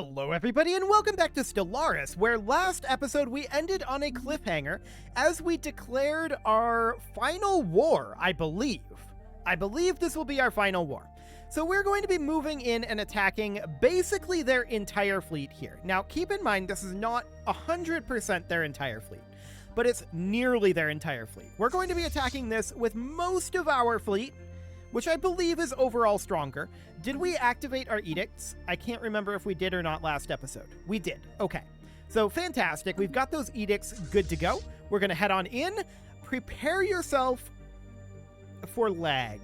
Hello everybody and welcome back to Stellaris, where last episode we ended on a cliffhanger as we declared our final war, I believe. I believe this will be our final war. So we're going to be moving in and attacking basically their entire fleet here. Now keep in mind this is not 100% their entire fleet, but it's nearly their entire fleet. We're going to be attacking this with most of our fleet, which I believe is overall stronger. Did we activate our edicts? I can't remember if we did or not last episode. We did. Okay. So fantastic. We've got those edicts good to go. We're going to head on in. Prepare yourself for lag.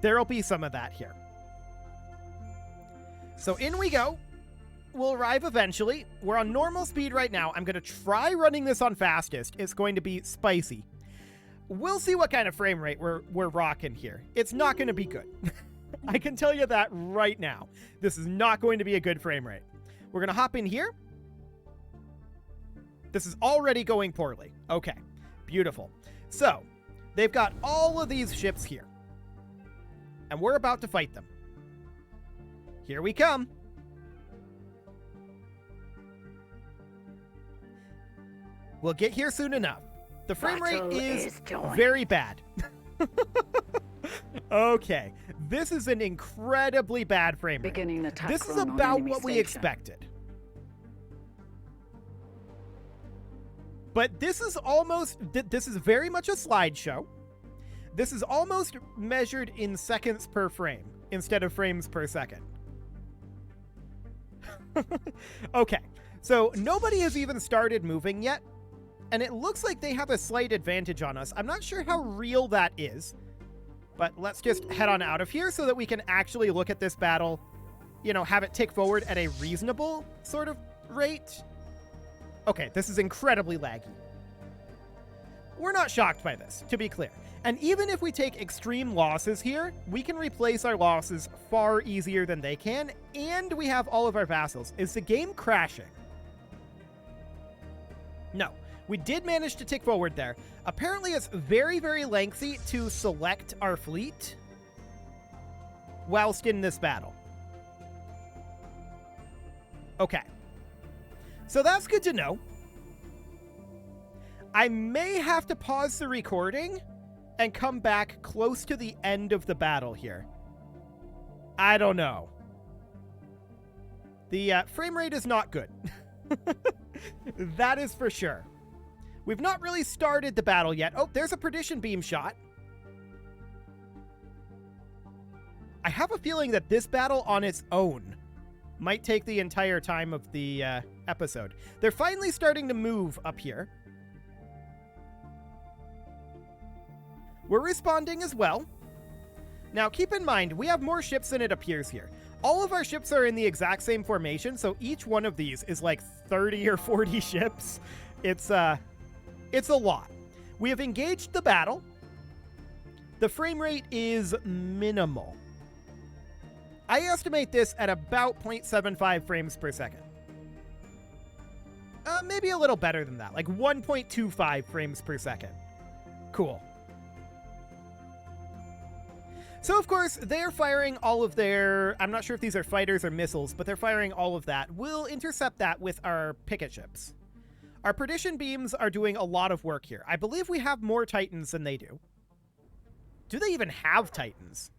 There'll be some of that here. So in we go. We'll arrive eventually. We're on normal speed right now. I'm going to try running this on fastest. It's going to be spicy. We'll see what kind of frame rate we're rocking here. It's not going to be good. I can tell you that right now. This is not going to be a good frame rate. We're going to hop in here. This is already going poorly. Okay, beautiful. So, they've got all of these ships here. And we're about to fight them. Here we come. We'll get here soon enough. The frame rate is very bad. Okay, this is an incredibly bad frame rate. This is about what we expected. But this is almost, this is very much a slideshow. This is almost measured in seconds per frame instead of frames per second. Okay, so nobody has even started moving yet. And it looks like they have a slight advantage on us. I'm not sure how real that is. But let's just head on out of here so that we can actually look at this battle, you know, have it tick forward at a reasonable sort of rate. Okay, this is incredibly laggy. We're not shocked by this, to be clear. And even if we take extreme losses here, we can replace our losses far easier than they can. And we have all of our vassals. Is the game crashing? No. We did manage to tick forward there. Apparently it's very, very lengthy to select our fleet whilst in this battle. Okay. So that's good to know. I may have to pause the recording and come back close to the end of the battle here. I don't know. The frame rate is not good. That is for sure. We've not really started the battle yet. Oh, there's a perdition beam shot. I have a feeling that this battle on its own might take the entire time of the episode. They're finally starting to move up here. We're responding as well. Now, keep in mind, we have more ships than it appears here. All of our ships are in the exact same formation, so each one of these is like 30 or 40 ships. It's a lot. We have engaged the battle. The frame rate is minimal. I estimate this at about 0.75 frames per second. Maybe a little better than that, like 1.25 frames per second. Cool. So, of course, they're firing all of their... I'm not sure if these are fighters or missiles, but they're firing all of that. We'll intercept that with our picket ships. Our perdition beams are doing a lot of work here. I believe we have more Titans than they do. Do they even have Titans?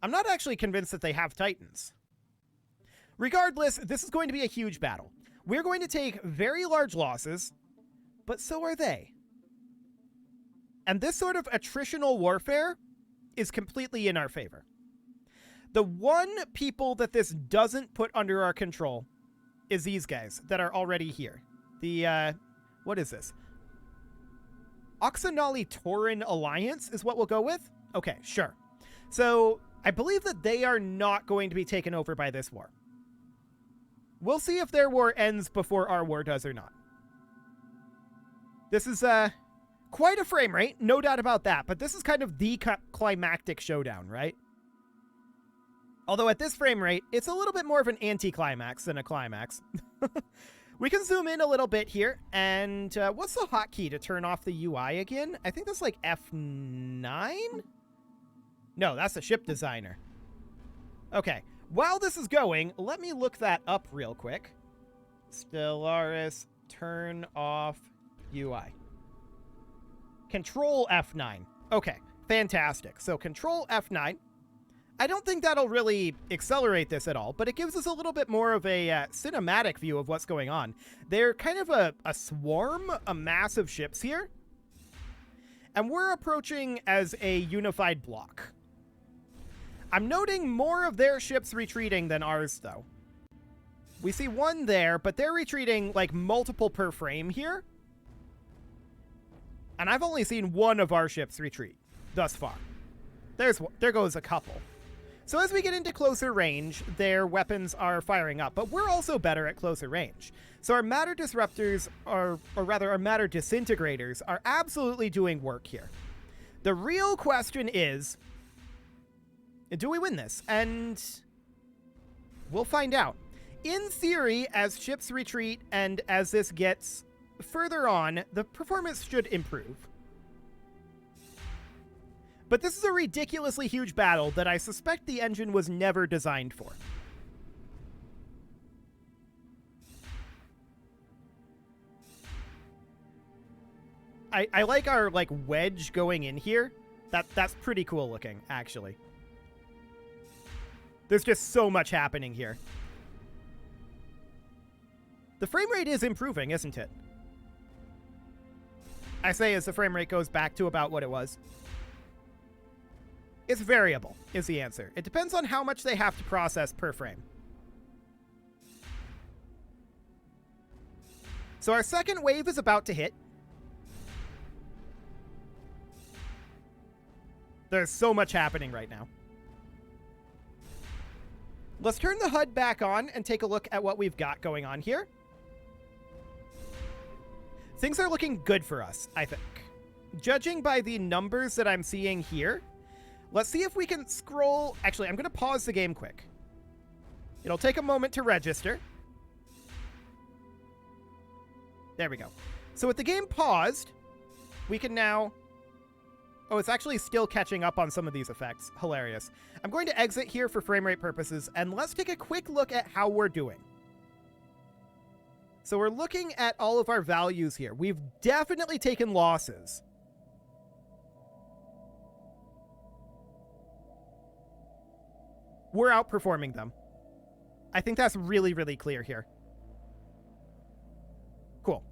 I'm not actually convinced that they have Titans. Regardless, this is going to be a huge battle. We're going to take very large losses, but so are they. And this sort of attritional warfare is completely in our favor. The one people that this doesn't put under our control is these guys that are already here. The, what is this? Oxenali Tauran Alliance is what we'll go with? Okay, sure. So, I believe that they are not going to be taken over by this war. We'll see if their war ends before our war does or not. This is, quite a frame rate, no doubt about that, but this is kind of the climactic showdown, right? Although at this frame rate, it's a little bit more of an anticlimax than a climax. We can zoom in a little bit here, and what's the hotkey to turn off the UI again? I think that's like F9? No, that's the ship designer. Okay, while this is going, let me look that up real quick. Stellaris, turn off UI. Control F9. Okay, fantastic. So Control F9. I don't think that'll really accelerate this at all, but it gives us a little bit more of a cinematic view of what's going on. They're kind of a swarm, a mass of ships here. And we're approaching as a unified block. I'm noting more of their ships retreating than ours, though. We see one there, but they're retreating like multiple per frame here. And I've only seen one of our ships retreat thus far. There goes a couple. So as we get into closer range, their weapons are firing up, but we're also better at closer range. So our matter disruptors, or rather our matter disintegrators, are absolutely doing work here. The real question is, do we win this? And we'll find out. In theory, as ships retreat and as this gets further on, the performance should improve. But this is a ridiculously huge battle that I suspect the engine was never designed for. I like our wedge going in here. That's pretty cool looking, actually. There's just so much happening here. The frame rate is improving, isn't it? I say as the frame rate goes back to about what it was. It's variable, is the answer. It depends on how much they have to process per frame. So our second wave is about to hit. There's so much happening right now. Let's turn the HUD back on and take a look at what we've got going on here. Things are looking good for us, I think. Judging by the numbers that I'm seeing here, let's see if we can scroll. Actually, I'm going to pause the game quick. It'll take a moment to register. There we go. So with the game paused, we can now... Oh, it's actually still catching up on some of these effects. Hilarious. I'm going to exit here for frame rate purposes, and let's take a quick look at how we're doing. So we're looking at all of our values here. We've definitely taken losses. We're outperforming them. I think that's really, really clear here. Cool.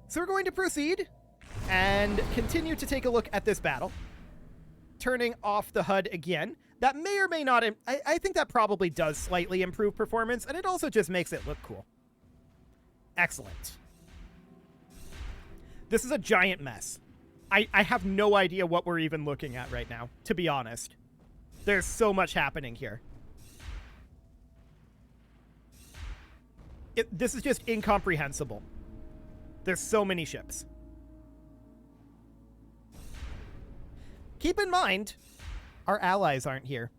So we're going to proceed and continue to take a look at this battle. Turning off the HUD again. That may or may not... I think that probably does slightly improve performance, and it also just makes it look cool. Excellent. This is a giant mess. I have no idea what we're even looking at right now, to be honest. There's so much happening here. This is just incomprehensible. There's so many ships. Keep in mind, our allies aren't here.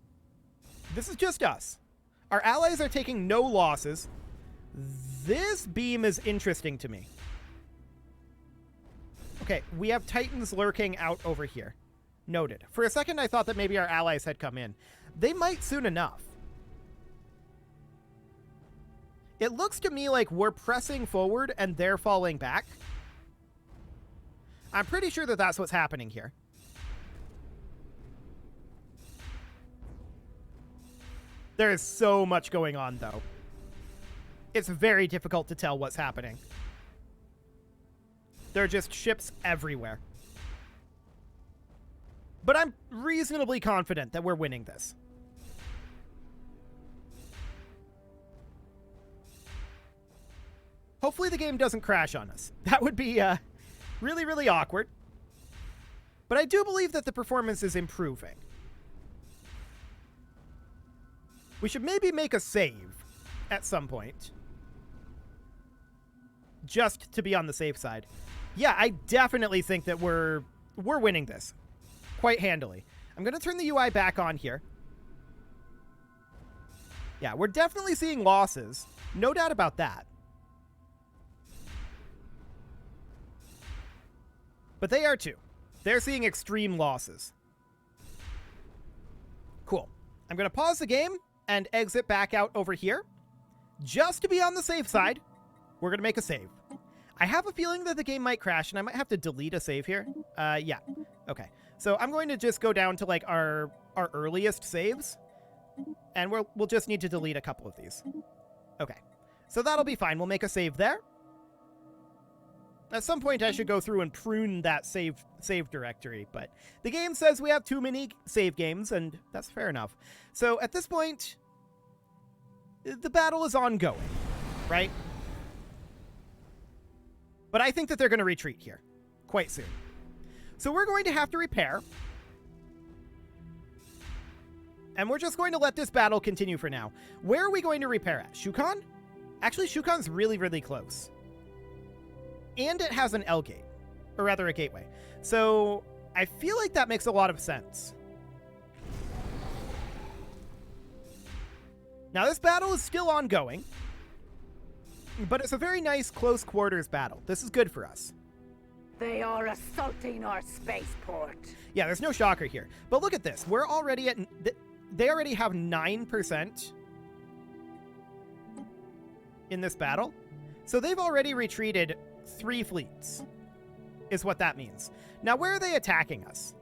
This is just us. Our allies are taking no losses. This beam is interesting to me. Okay, we have Titans lurking out over here. Noted. For a second, I thought that maybe our allies had come in. They might soon enough. It looks to me like we're pressing forward and they're falling back. I'm pretty sure that that's what's happening here. There is so much going on, though. It's very difficult to tell what's happening. There are just ships everywhere. But I'm reasonably confident that we're winning this. Hopefully the game doesn't crash on us. That would be really, really awkward. But I do believe that the performance is improving. We should maybe make a save at some point. Just to be on the safe side. Yeah, I definitely think that we're winning this. Quite handily. I'm going to turn the UI back on here. Yeah, we're definitely seeing losses. No doubt about that. But they are too. They're seeing extreme losses. Cool. I'm going to pause the game and exit back out over here. Just to be on the safe side, we're going to make a save. I have a feeling that the game might crash, and I might have to delete a save here. Yeah. Okay. So I'm going to just go down to, like, our earliest saves, and we'll just need to delete a couple of these. Okay. So that'll be fine. We'll make a save there. At some point, I should go through and prune that save directory, but the game says we have too many save games, and that's fair enough. So at this point, the battle is ongoing, right? But I think that they're going to retreat here quite soon. So we're going to have to repair. And we're just going to let this battle continue for now. Where are we going to repair at? Shukon? Actually, Shukon's really, really close. And it has an L gate. Or rather, a gateway. So I feel like that makes a lot of sense. Now, this battle is still ongoing. But it's a very nice close quarters battle. This is good for us. They are assaulting our spaceport. Yeah, there's no shocker here. But look at this. We're already at... They already have 9% in this battle. So they've already retreated 3 fleets, is what that means. Now, where are they attacking us?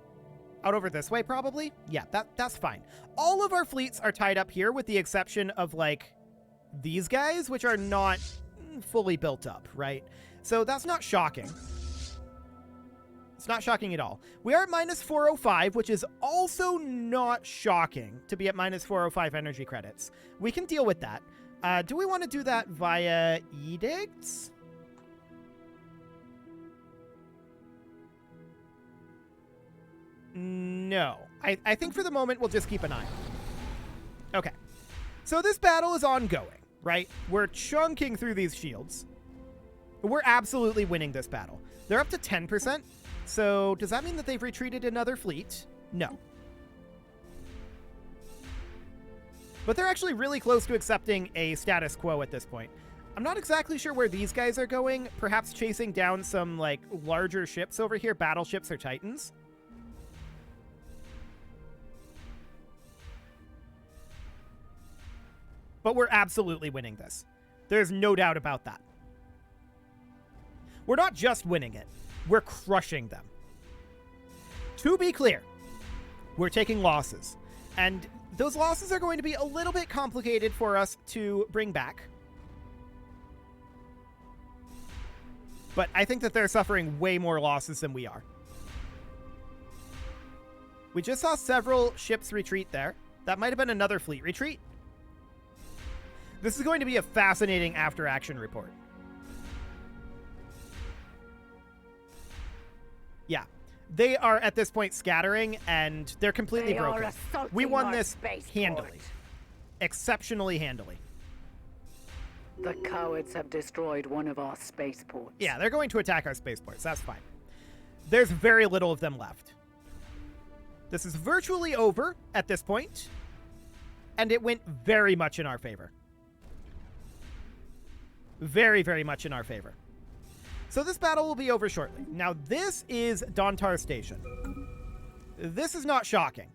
Out over this way, probably? Yeah, that's fine. All of our fleets are tied up here with the exception of, like, these guys, which are not fully built up, right? So that's not shocking. It's not shocking at all. We are at minus 405, which is also not shocking to be at minus 405 energy credits. We can deal with that. Do we want to do that via edicts? No. I think for the moment we'll just keep an eye. Okay. So this battle is ongoing, right? We're chunking through these shields. We're absolutely winning this battle. They're up to 10%. So does that mean that they've retreated another fleet? No. But they're actually really close to accepting a status quo at this point. I'm not exactly sure where these guys are going. Perhaps chasing down some, like, larger ships over here, battleships or titans. But we're absolutely winning this. There's no doubt about that. We're not just winning it. We're crushing them. To be clear, we're taking losses. And those losses are going to be a little bit complicated for us to bring back. But I think that they're suffering way more losses than we are. We just saw several ships retreat there. That might have been another fleet retreat. This is going to be a fascinating after-action report. Yeah. They are, at this point, scattering, and they're completely broken. We won this handily. Exceptionally handily. The cowards have destroyed one of our spaceports. Yeah, they're going to attack our spaceports. That's fine. There's very little of them left. This is virtually over at this point, and it went very much in our favor. Very, very much in our favor. So this battle will be over shortly. Now, this is Dontar Station. This is not shocking.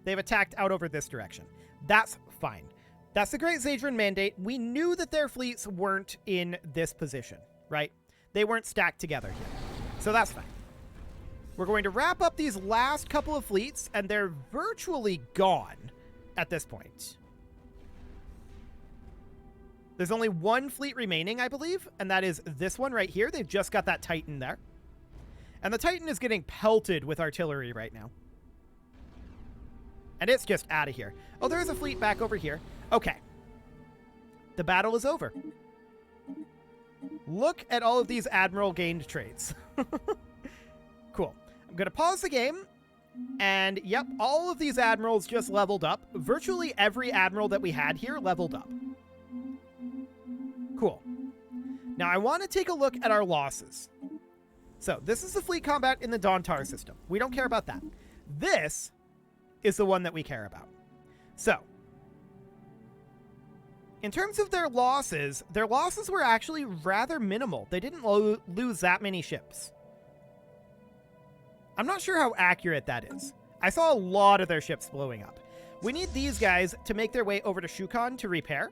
They've attacked out over this direction. That's fine. That's the Great Zadran Mandate. We knew that their fleets weren't in this position, right? They weren't stacked together here. So that's fine. We're going to wrap up these last couple of fleets, and they're virtually gone at this point. There's only one fleet remaining, I believe, and that is this one right here. They've just got that Titan there. And the Titan is getting pelted with artillery right now. And it's just out of here. Oh, there's a fleet back over here. Okay. The battle is over. Look at all of these Admiral gained traits. Cool. I'm going to pause the game. And, yep, all of these Admirals just leveled up. Virtually every Admiral that we had here leveled up. Cool. Now, I want to take a look at our losses. So, this is the fleet combat in the Dontar system. We don't care about that. This is the one that we care about. So, in terms of their losses were actually rather minimal. They didn't lose that many ships. I'm not sure how accurate that is. I saw a lot of their ships blowing up. We need these guys to make their way over to Shukon to repair.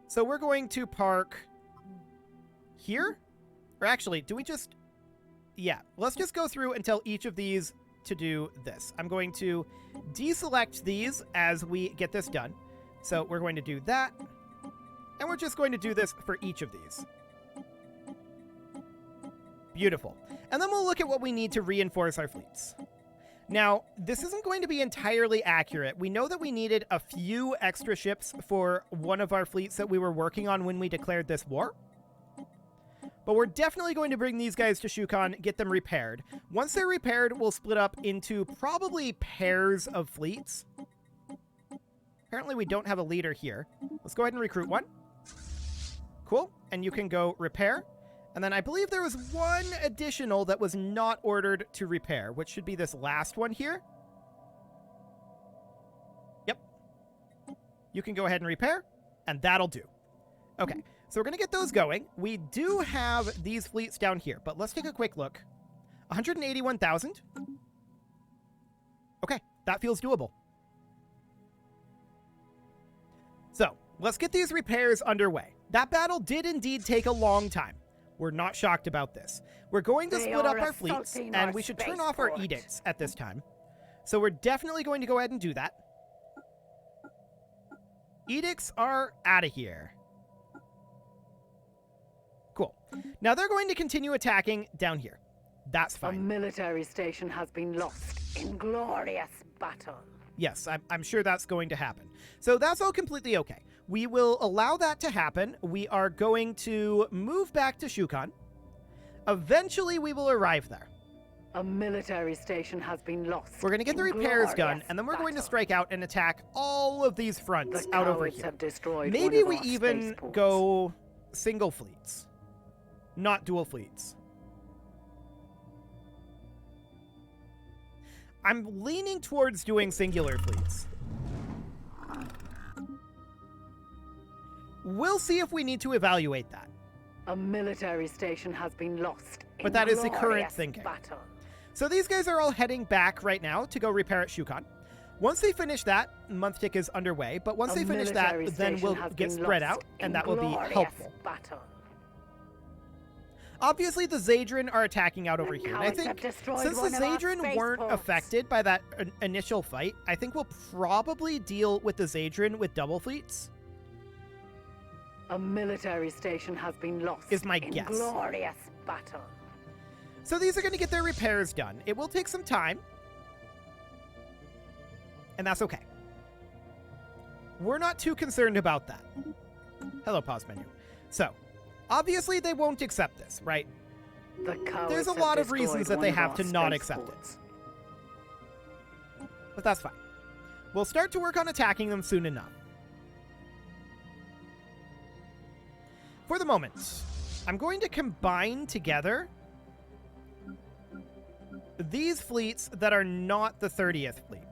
So we're going to park here. Or actually, do we just... Yeah, let's just go through and tell each of these to do this. I'm going to deselect these as we get this done. So we're going to do that. And we're just going to do this for each of these. Beautiful. And then we'll look at what we need to reinforce our fleets. Now, this isn't going to be entirely accurate. We know that we needed a few extra ships for one of our fleets that we were working on when we declared this war. But we're definitely going to bring these guys to Shukon, get them repaired. Once they're repaired, we'll split up into probably pairs of fleets. Apparently we don't have a leader here. Let's go ahead and recruit one. Cool. And you can go repair. And then I believe there was one additional that was not ordered to repair, which should be this last one here. Yep. You can go ahead and repair, and that'll do. Okay, so we're going to get those going. We do have these fleets down here, but let's take a quick look. 181,000. Okay, that feels doable. So, let's get these repairs underway. That battle did indeed take a long time. We're not shocked about this. We're going to split up our fleets, and we should turn off our edicts at this time. So we're definitely going to go ahead and do that. Edicts are out of here. Cool. Now they're going to continue attacking down here. That's fine. A military station has been lost in glorious battle. Yes, I'm sure that's going to happen. So that's all completely okay. We will allow that to happen. We are going to move back to Shukon. Eventually, we will arrive there. A military station has been lost. We're going to get the repairs done, and then we're going to strike out and attack all of these fronts out over here. Have destroyed Maybe we even go single fleets, not dual fleets. I'm leaning towards doing singular fleets. We'll see if we need to evaluate that. A military station has been lost. But that is the current thinking. Battle. So these guys are all heading back right now to go repair at Shukon. Once they finish that, month tick is underway, but once they finish that, then we'll get spread out, and that will be helpful. Battle. Obviously, the Zadran are attacking out over here. And I think since the Zadran weren't affected by that initial fight, I think we'll probably deal with the Zadran with double fleets. A military station has been lost. Is my guess. Glorious battle. So these are going to get their repairs done. It will take some time. And that's okay. We're not too concerned about that. Hello, pause menu. So, obviously they won't accept this, right? There's a lot of reasons that they have to not accept it. But that's fine. We'll start to work on attacking them soon enough. For the moment, I'm going to combine together these fleets that are not the 30th fleet.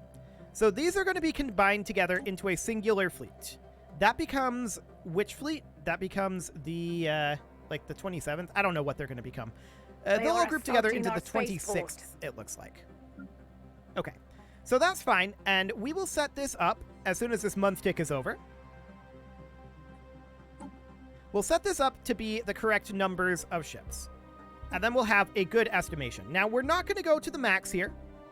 So these are going to be combined together into a singular fleet. That becomes which fleet? That becomes the, like the 27th? I don't know what they're going to become. They'll all group together into the 26th, it looks like. Okay, so that's fine, and we will set this up as soon as this month tick is over. We'll set this up to be the correct numbers of ships. And then we'll have a good estimation. Now, we're not going to go to the max here.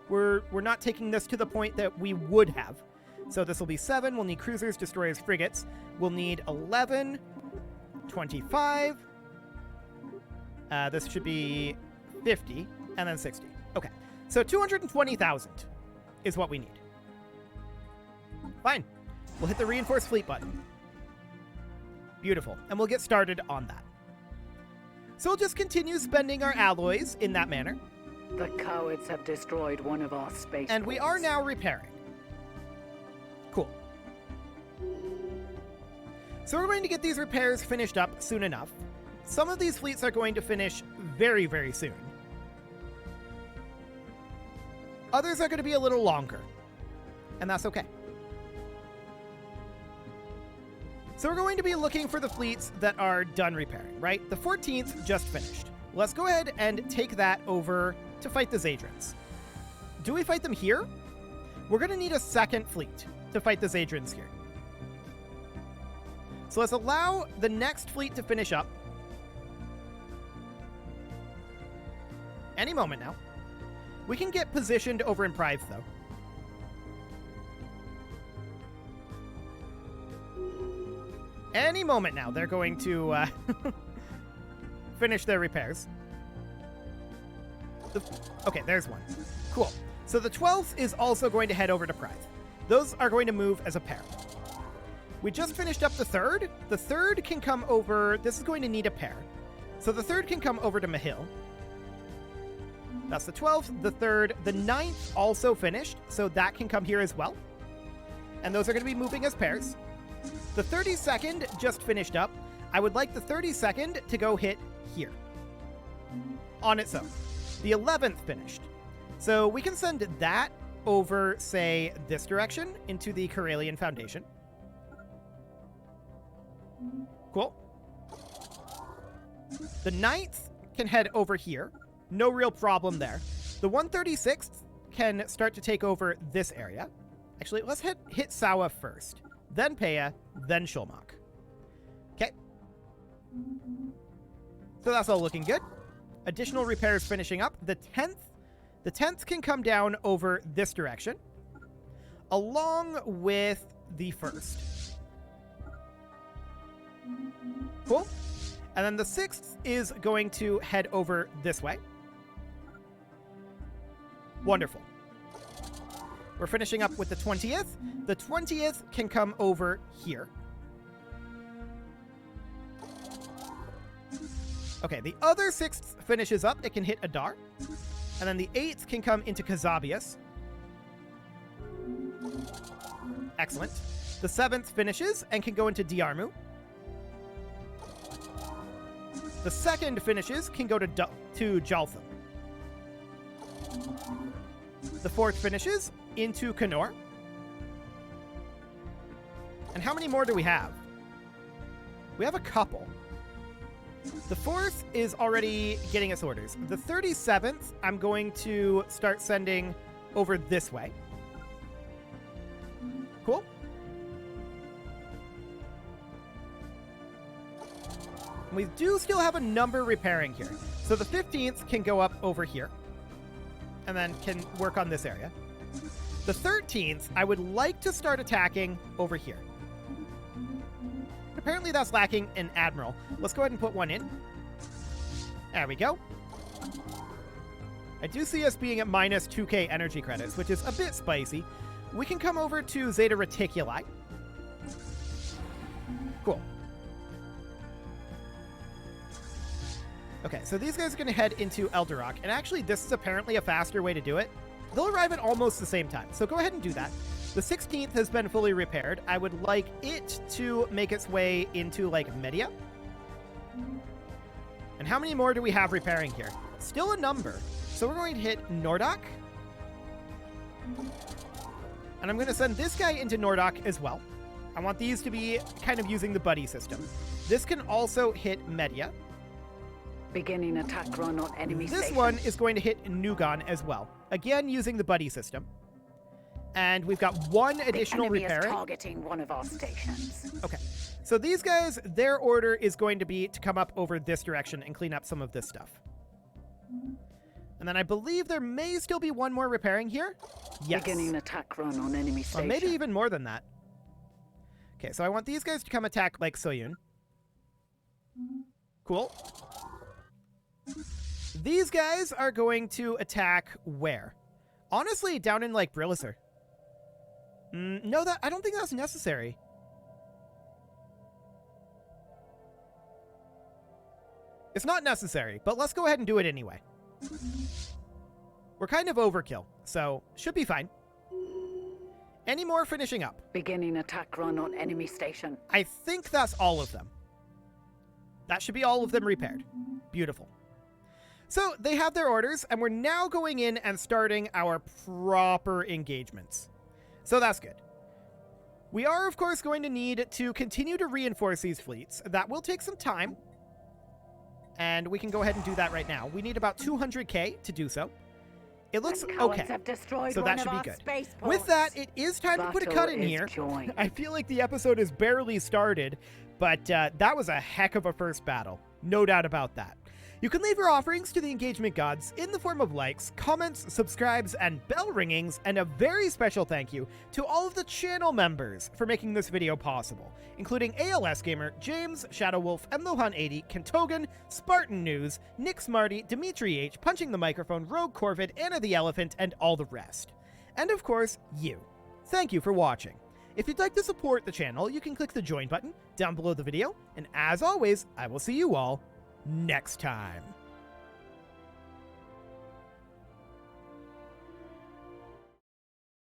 We're not taking this to the point that we would have. So this will be 7. We'll need cruisers, destroyers, frigates. We'll need 11, 25. This should be 50, and then 60. Okay, so 220,000 is what we need. Fine. We'll hit the reinforced fleet button. Beautiful. And we'll get started on that. So we'll just continue spending our alloys in that manner. The cowards have destroyed one of our space And we are now repairing. Cool. So we're going to get these repairs finished up soon enough. Some of these fleets are going to finish very, very soon. Others are going to be a little longer. And that's okay. So we're going to be looking for the fleets that are done repairing, right? The 14th just finished. Let's go ahead and take that over to fight the Zadrans. Do we fight them here? we're going to need a second fleet to fight the Zadrins here. So let's allow the next fleet to finish up. Any moment now. We can get positioned over in Prides, though. Any moment now, they're going to finish their repairs. Okay, there's one. Cool. So the 12th is also going to head over to Prides. Those are going to move as a pair. We just finished up the 3rd. The 3rd can come over. This is going to need a pair. So the 3rd can come over to Mahil. That's the 12th, the 3rd. The 9th also finished, so that can come here as well. And those are going to be moving as pairs. The 32nd just finished up. I would like the 32nd to go hit here. On its own. The 11th finished. So we can send that over, say, this direction into the Karelian Foundation. Cool. The 9th can head over here. No real problem there. The 136th can start to take over this area. Actually, let's hit Sawa first. Then Peya, then Shulmak. Okay. So that's all looking good. Additional repairs finishing up. The 10th can come down over this direction, along with the 1st. Cool. And then the 6th is going to head over this way. Wonderful. We're finishing up with the 20th. The 20th can come over here. Okay, the other 6th finishes up. It can hit Adar. And then the 8th can come into Kazabius. Excellent. The 7th finishes and can go into Diarmu. The 2nd finishes, can go to Jaltham. The 4th finishes into Kanor. And how many more do we have? We have a couple. The 4th is already getting its orders. The 37th, I'm going to start sending over this way. Cool. We do still have a number repairing here. So the 15th can go up over here and then can work on this area. The 13th, I would like to start attacking over here. Apparently that's lacking an admiral. Let's go ahead and put one in. There we go. I do see us being at minus 2k energy credits, which is a bit spicy. We can come over to Zeta Reticuli. Cool. Okay, so these guys are going to head into Eldorok, and actually this is apparently a faster way to do it. They'll arrive at almost the same time, so go ahead and do that. The 16th has been fully repaired. I would like it to make its way into, like, Media. And how many more do we have repairing here? Still a number. So we're going to hit Nordok. And I'm going to send this guy into Nordok as well. I want these to be kind of using the buddy system. This can also hit Media. Beginning attack run on enemy This station. one is going to hit Nugon as well. Again, using the buddy system. And we've got one additional the enemy repairing. is targeting one of our stations. Okay. So these guys, their order is going to be to come up over this direction and clean up some of this stuff. And then I believe there may still be one more repairing here. Yes. Beginning attack run on enemy station. Or maybe even more than that. Okay, so I want these guys to come attack like Soyun. Cool. These guys are going to attack where? Honestly, down in like Brilliser. No, I don't think that's necessary. It's not necessary, but let's go ahead and do it anyway. We're kind of overkill, so should be fine. Any more finishing up? Beginning attack run on enemy station. I think that's all of them. That should be all of them repaired. Beautiful. So they have their orders, and we're now going in and starting our proper engagements. So that's good. We are, of course, going to need to continue to reinforce these fleets. That will take some time. And we can go ahead and do that right now. We need about 200k to do so. It looks The cowards okay. have destroyed So one that of should be our good. spaceports. With that, it is time to put a cut in Battle here. is joined. I feel like the episode is barely started, but that was a heck of a first battle. No doubt about that. You can leave your offerings to the engagement gods in the form of likes, comments, subscribes, and bell ringings, and a very special thank you to all of the channel members for making this video possible, including ALS Gamer, James, Shadow Wolf, Mlohan80, Kentogan, Spartan News, Nick Smarty, Dimitri H, Punching the Microphone, Rogue Corvid, Anna the Elephant, and all the rest. And of course, you. Thank you for watching. If you'd like to support the channel, you can click the join button down below the video, and as always, I will see you all next time.